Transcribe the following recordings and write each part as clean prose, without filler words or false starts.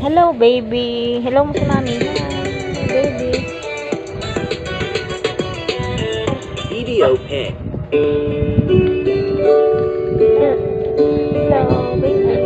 Hello, baby. Hello mo si mami. Hi, baby. Video pen. Hello, baby.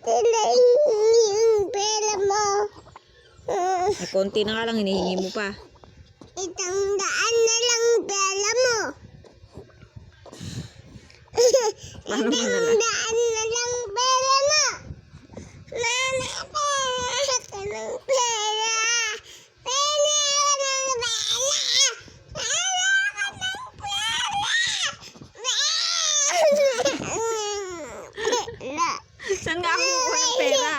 Konti lang yung pera mo. Konti na nga lang, hinihingi mo pa. 100 na lang pera mo. Paano mo na 100 lang? na lang pera mo. Mama, pera ka ng pera. Pera ka ng pera. Pera ka ng pera. Saan nga ako kukuha ng pera?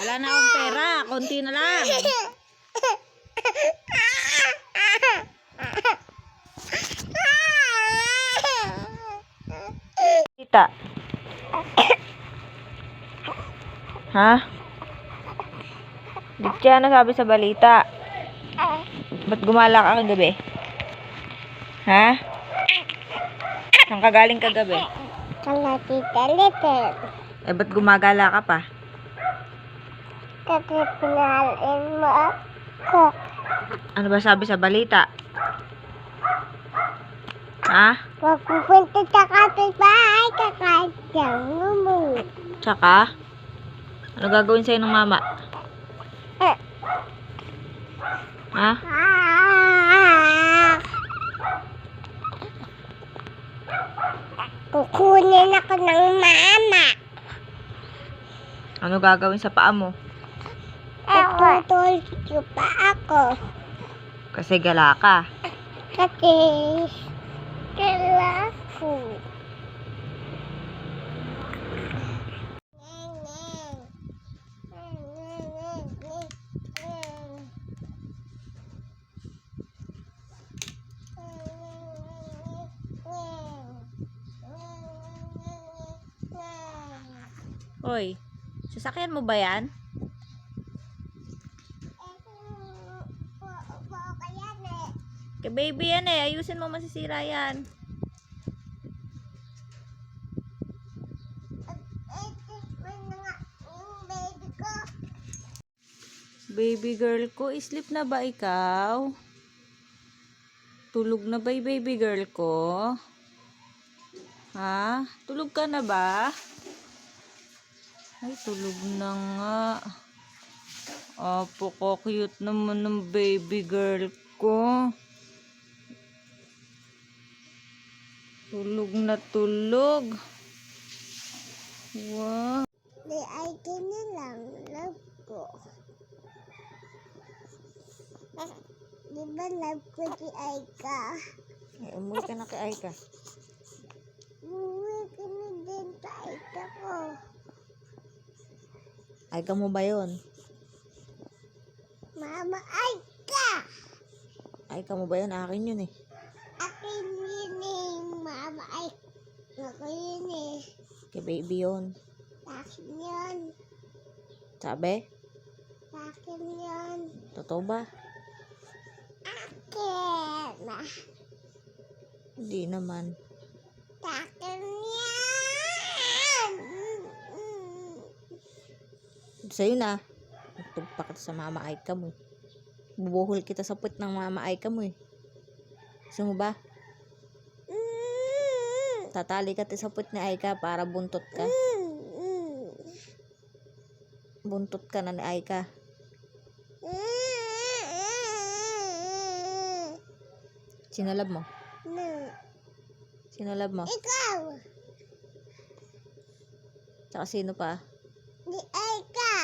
Wala na akong pera, konti na lang. Tita. Ha? Di siya nasabi sa balita. Ba't gumala ka kagabi? Ha? Saan ka galing kagabi? Kala Tita Little. Eh, ba't gumagala ka pa? Kasi pinalin mo ako. Ano ba sabi sa balita? Ha? Huwag pupunta sa kapitbahay, kakadyang mo. Tsaka? Ano gagawin sa'yo ng mama? Ha? Kukunin ako ng mama. Ano gagawin sa paa mo? Tutulog pa ako. Kasi gala ka. Kasi kailangan ko. Hoy, sasakyan mo ba yan? Kay baby yan eh, ayusin mo, masisira yan. Baby girl ko, sleep na ba ikaw? Tulog na ba yung baby girl ko? Ha? Tulog ka na ba? Ay, tulog na nga. Apo ko, cute naman ng baby girl ko. Tulog na tulog. Wow. Di ay kinilang love ko. Di ba love ko di ay ka? Ay, umuwi ka na kay Aika. Uwi ka na din sa ita ko. Aika mo ba yun? Mama ay ka! Aika mo ba yun? Akin yun eh. Akin yun eh. Mama ay ako yun eh. Kay baby yun. Akin yun. Sabi? Akin yun. Totoo ba? Akin. Hindi naman. Akin yan. Sa'yo na. Magtugpa kita sa mama Aika mo. Bubuhol kita sa puwet ng mama Aika mo eh. Gusto mo ba? Tatali ka sa puwet ni Aika para buntot ka. Buntot ka na ni Aika. Sinalab mo? Sinalab mo? Ikaw. Tsaka sino pa? Di ay ka.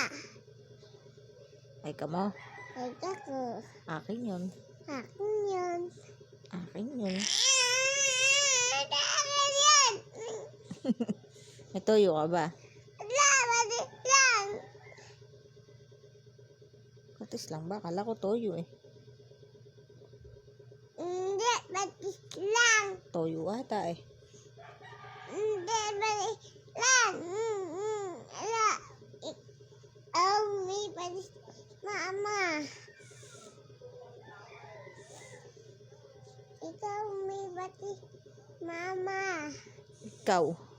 Aika mo? Ay ka ko. Akin yun. Akin yun. Akin yun. Akin yun. May toyo ka ba? Mali lang. Katis lang ba? Kala ko toyo eh. Hindi, batis lang. Toyo ata eh. Hindi, batis lang. Ala. Ikaw may batis. Mama. Ikaw may batis. Mama. Ikaw.